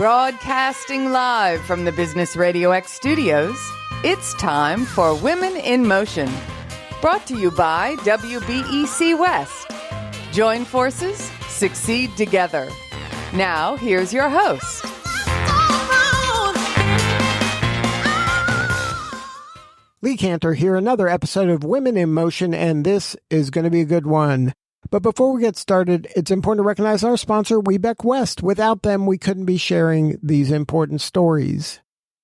Broadcasting live from the Business RadioX studios, it's time for Women in Motion. Brought to you by WBEC West. Join forces, succeed together. Now, here's your host. Lee Kantor here, another episode of Women in Motion, and this is going to be a good one. But before we get started, it's important to recognize our sponsor, Webeck West. Without them, we couldn't be sharing these important stories.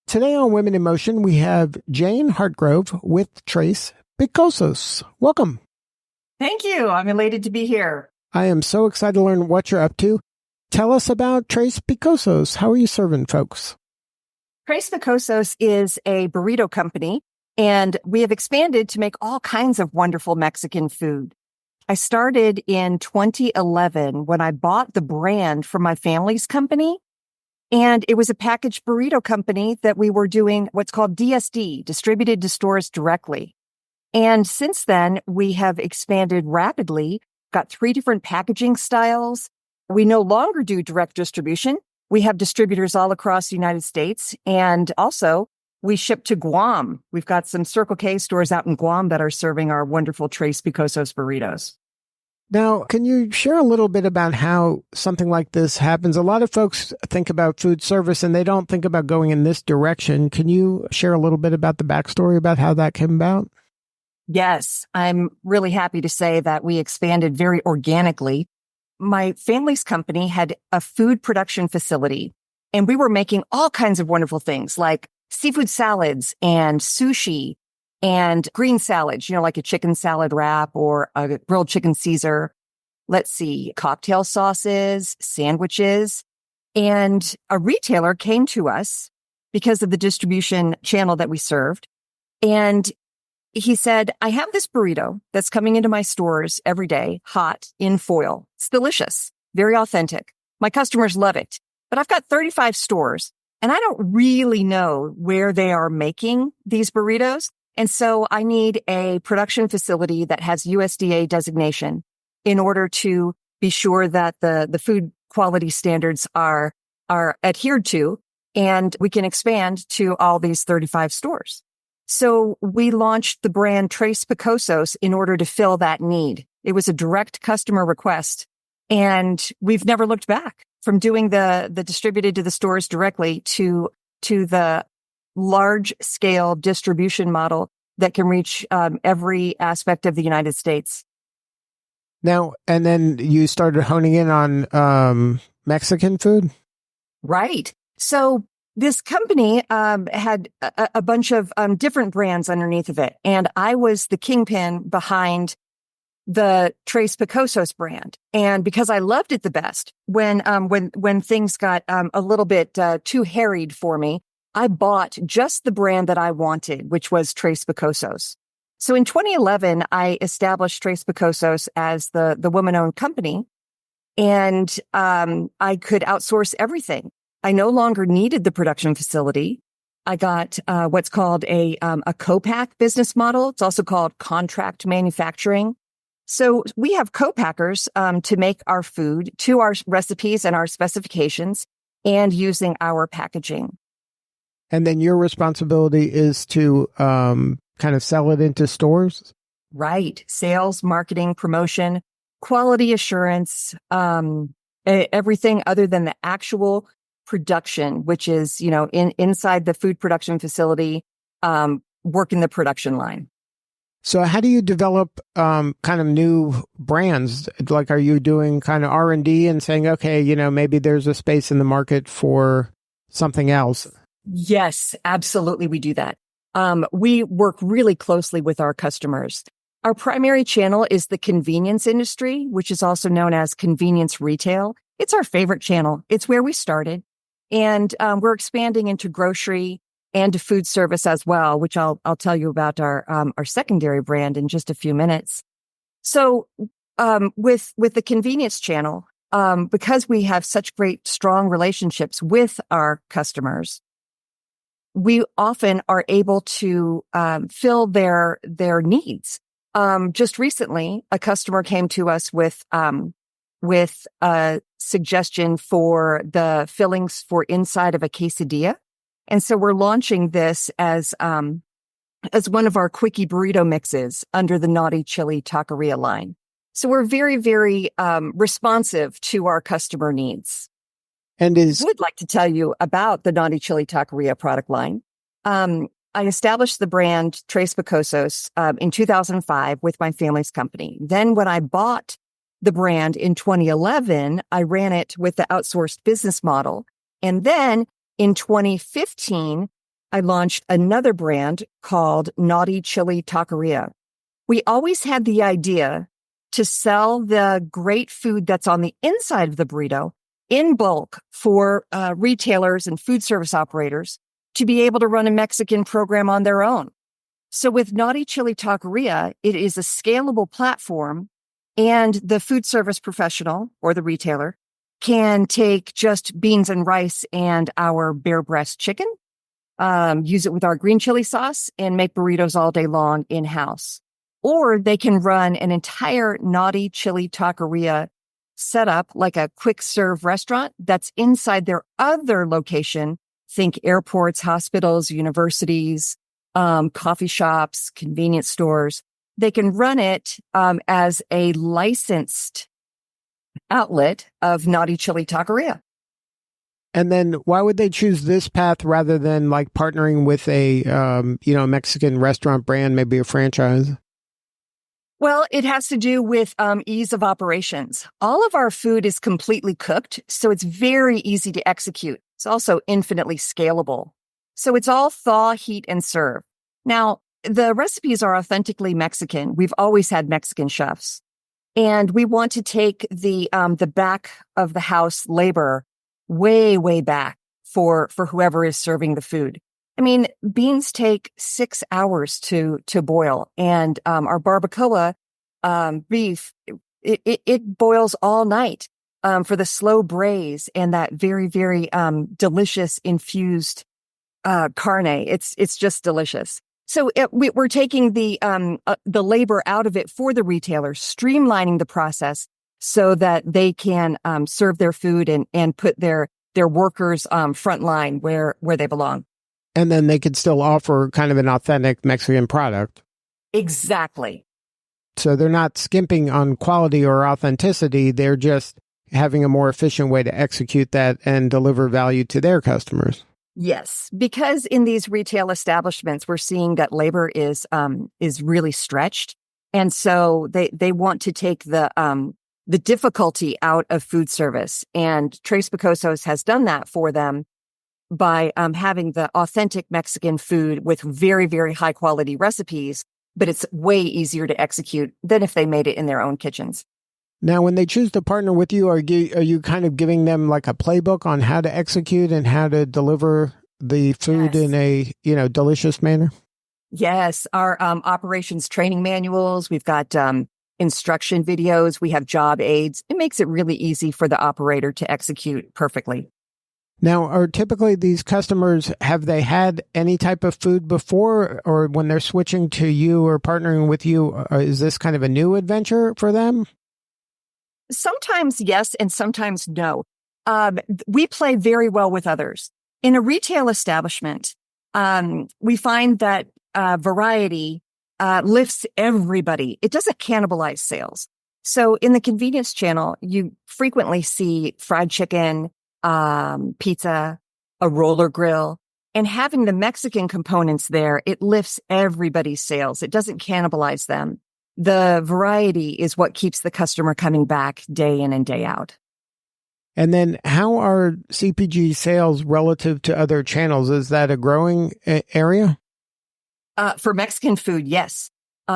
Today on Women in Motion, we have Jane Hartgrove with Tres Picosos. Welcome. Thank you. I'm elated to be here. I am so excited to learn what you're up to. Tell us about Tres Picosos. How are you serving folks? Tres Picosos is a burrito company, and we have expanded to make all kinds of wonderful Mexican food. I started in 2011 when I bought the brand from my family's company, and it was a packaged burrito company that we were doing what's called DSD, distributed to stores directly. And since then, we have expanded rapidly, got 3 different packaging styles. We no longer do direct distribution. We have distributors all across the United States, and also we ship to Guam. We've got some Circle K stores out in Guam that are serving our wonderful Tres Picosos burritos. Now, can you share a little bit about how something like this happens? A lot of folks think about food service and they don't think about going in this direction. Can you share a little bit about the backstory about how that came about? Yes, I'm really happy to say that we expanded very organically. My family's company had a food production facility, and we were making all kinds of wonderful things like seafood salads and sushi and green salads, like a chicken salad wrap or a grilled chicken Caesar. Let's see, cocktail sauces, sandwiches. And a retailer came to us because of the distribution channel that we served. And he said, I have this burrito that's coming into my stores every day, hot, in foil. It's delicious, very authentic. My customers love it. But I've got 35 stores, and I don't really know where they are making these burritos. And so I need a production facility that has USDA designation in order to be sure that the food quality standards are adhered to, and we can expand to all these 35 stores. So we launched the brand Tres Picosos in order to fill that need. It was a direct customer request, and we've never looked back from doing the distributed to the stores directly to the large scale distribution model that can reach every aspect of the United States. Now, and then you started honing in on Mexican food? Right. So this company had a bunch of different brands underneath of it, and I was the kingpin behind the Tres Picosos brand. And because I loved it the best, when things got a little bit too harried for me, I bought just the brand that I wanted, which was Tres Picosos. So in 2011, I established Tres Picosos as the woman-owned company, and I could outsource everything. I no longer needed the production facility. I got what's called a co-pack business model. It's also called contract manufacturing. So we have co-packers to make our food to our recipes and our specifications and using our packaging. And then your responsibility is to kind of sell it into stores? Right. Sales, marketing, promotion, quality assurance, everything other than the actual production, which is, inside the food production facility, working the production line. So how do you develop kind of new brands? Like, are you doing kind of R&D and saying, okay, maybe there's a space in the market for something else? Yes, absolutely. We do that. We work really closely with our customers. Our primary channel is the convenience industry, which is also known as convenience retail. It's our favorite channel. It's where we started. And we're expanding into grocery and to food service as well, which I'll tell you about our secondary brand in just a few minutes. So with the convenience channel, because we have such great, strong relationships with our customers, we often are able to fill their needs. Just recently, a customer came to us with with a suggestion for the fillings for inside of a quesadilla. And so we're launching this as one of our quickie burrito mixes under the Naughty Chili Taqueria line. So we're very, very responsive to our customer needs. And I would like to tell you about the Naughty Chili Taqueria product line. I established the brand Tres Picosos in 2005 with my family's company. Then when I bought the brand in 2011, I ran it with the outsourced business model. And then in 2015, I launched another brand called Naughty Chili Taqueria. We always had the idea to sell the great food that's on the inside of the burrito in bulk for retailers and food service operators to be able to run a Mexican program on their own. So with Naughty Chili Taqueria, it is a scalable platform, and the food service professional or the retailer can take just beans and rice and our bare breast chicken, use it with our green chili sauce, and make burritos all day long in-house. Or they can run an entire Naughty Chili Taqueria setup like a quick serve restaurant that's inside their other location. Think airports, hospitals, universities, coffee shops, convenience stores. They can run it as a licensed outlet of Naughty Chili Taqueria. And then why would they choose this path rather than like partnering with a Mexican restaurant brand, maybe a franchise? Well, it has to do with ease of operations. All of our food is completely cooked, so it's very easy to execute. It's also infinitely scalable. So it's all thaw, heat, and serve. Now, the recipes are authentically Mexican. We've always had Mexican chefs. And we want to take the back of the house labor way, way back for whoever is serving the food. I mean, beans take 6 hours to boil, and our barbacoa beef, it boils all night for the slow braise and that very, very delicious infused carne. It's just delicious. So we're taking the labor out of it for the retailers, streamlining the process so that they can serve their food and put their workers front line where they belong. And then they could still offer kind of an authentic Mexican product. Exactly. So they're not skimping on quality or authenticity. They're just having a more efficient way to execute that and deliver value to their customers. Yes, because in these retail establishments, we're seeing that labor is really stretched. And so they want to take the difficulty out of food service. And Tres Picosos has done that for them by having the authentic Mexican food with very, very high quality recipes, but it's way easier to execute than if they made it in their own kitchens. Now, when they choose to partner with you, are you kind of giving them like a playbook on how to execute and how to deliver the food in a, delicious manner? Yes, our operations training manuals, we've got instruction videos, we have job aids. It makes it really easy for the operator to execute perfectly. Now, are typically these customers, have they had any type of food before, or when they're switching to you or partnering with you, is this kind of a new adventure for them? Sometimes yes, and sometimes no. We play very well with others. In a retail establishment, we find that variety lifts everybody. It doesn't cannibalize sales. So in the convenience channel, you frequently see fried chicken, pizza, a roller grill, and having the Mexican components there, it lifts everybody's sales. It doesn't cannibalize them. The variety is what keeps the customer coming back day in and day out. And then how are CPG sales relative to other channels? Is that a growing area? For Mexican food, yes.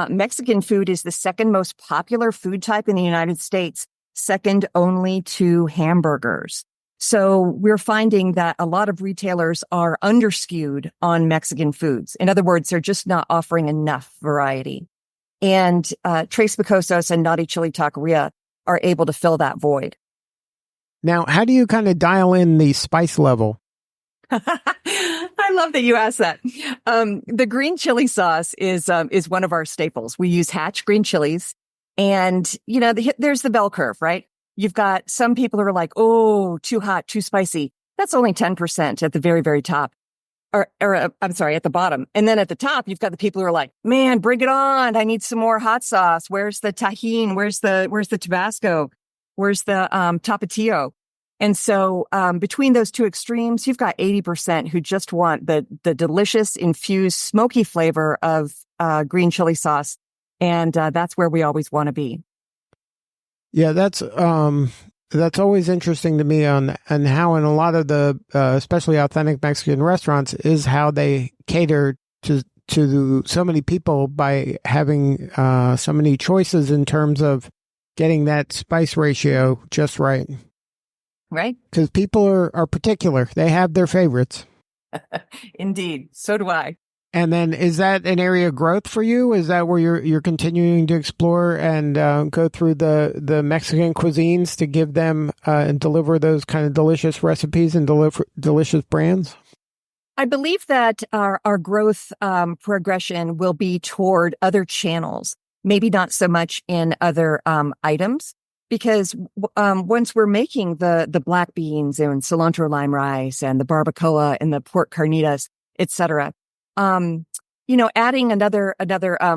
Mexican food is the second most popular food type in the United States, second only to hamburgers. So we're finding that a lot of retailers are underskewed on Mexican foods. In other words, they're just not offering enough variety. And Tres Picosos and Naughty Chili Taqueria are able to fill that void. Now, how do you kind of dial in the spice level? I love that you asked that. The green chili sauce is one of our staples. We use Hatch green chilies, and there's the bell curve, right? You've got some people who are like, oh, too hot, too spicy. That's only 10% at the very, very top. I'm sorry, at the bottom. And then at the top, you've got the people who are like, man, bring it on. I need some more hot sauce. Where's the tahini? Where's the Tabasco? Where's the Tapatio? And so between those two extremes, you've got 80% who just want the delicious infused smoky flavor of green chili sauce. And that's where we always want to be. Yeah, that's always interesting to me on how in a lot of the especially authentic Mexican restaurants is how they cater to so many people by having so many choices in terms of getting that spice ratio just right. Right. Because people are particular. They have their favorites. Indeed. So do I. And then is that an area of growth for you? Is that where you're continuing to explore and go through the Mexican cuisines to give them and deliver those kind of delicious recipes and deliver delicious brands? I believe that our growth progression will be toward other channels, maybe not so much in other items, because once we're making the black beans and cilantro lime rice and the barbacoa and the pork carnitas, etc., adding another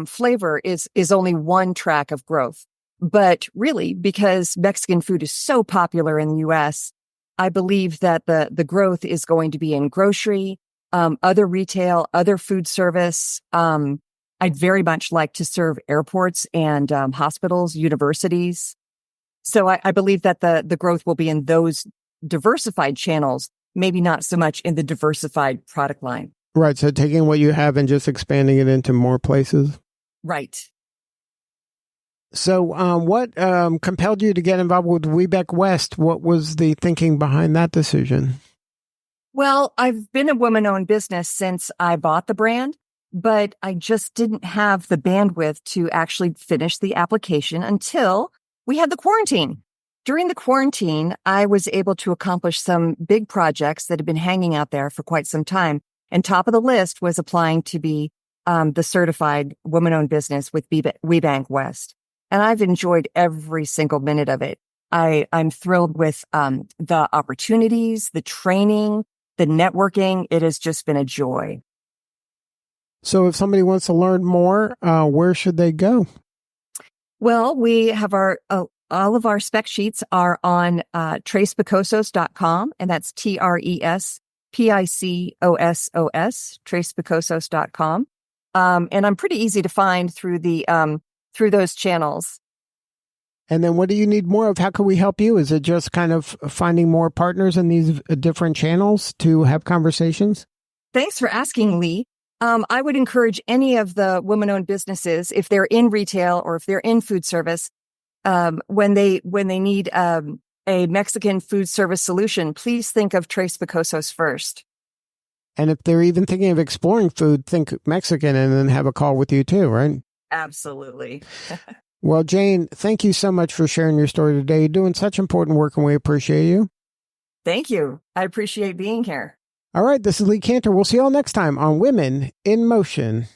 flavor is only one track of growth. But really, because Mexican food is so popular in the U.S., I believe that the growth is going to be in grocery, other retail, other food service. I'd very much like to serve airports and hospitals, universities. So I believe that the growth will be in those diversified channels, maybe not so much in the diversified product line. Right. So taking what you have and just expanding it into more places. Right. So what compelled you to get involved with Webeck West? What was the thinking behind that decision? Well, I've been a woman-owned business since I bought the brand, but I just didn't have the bandwidth to actually finish the application until we had the quarantine. During the quarantine, I was able to accomplish some big projects that had been hanging out there for quite some time. And top of the list was applying to be the certified woman-owned business with WeBank West. And I've enjoyed every single minute of it. I'm thrilled with the opportunities, the training, the networking. It has just been a joy. So if somebody wants to learn more, where should they go? Well, we have all of our spec sheets are on trespicosos.com, and that's TRESPICOSOS, trespicosos.com. And I'm pretty easy to find through through those channels. And then what do you need more of? How can we help you? Is it just kind of finding more partners in these different channels to have conversations? Thanks for asking, Lee. I would encourage any of the women-owned businesses, if they're in retail or if they're in food service, when they need a Mexican food service solution, please think of Tres Picosos first. And if they're even thinking of exploring food, think Mexican and then have a call with you too, right? Absolutely. Well, Jane, thank you so much for sharing your story today. You're doing such important work and we appreciate you. Thank you. I appreciate being here. All right, this is Lee Kantor. We'll see you all next time on Women in Motion.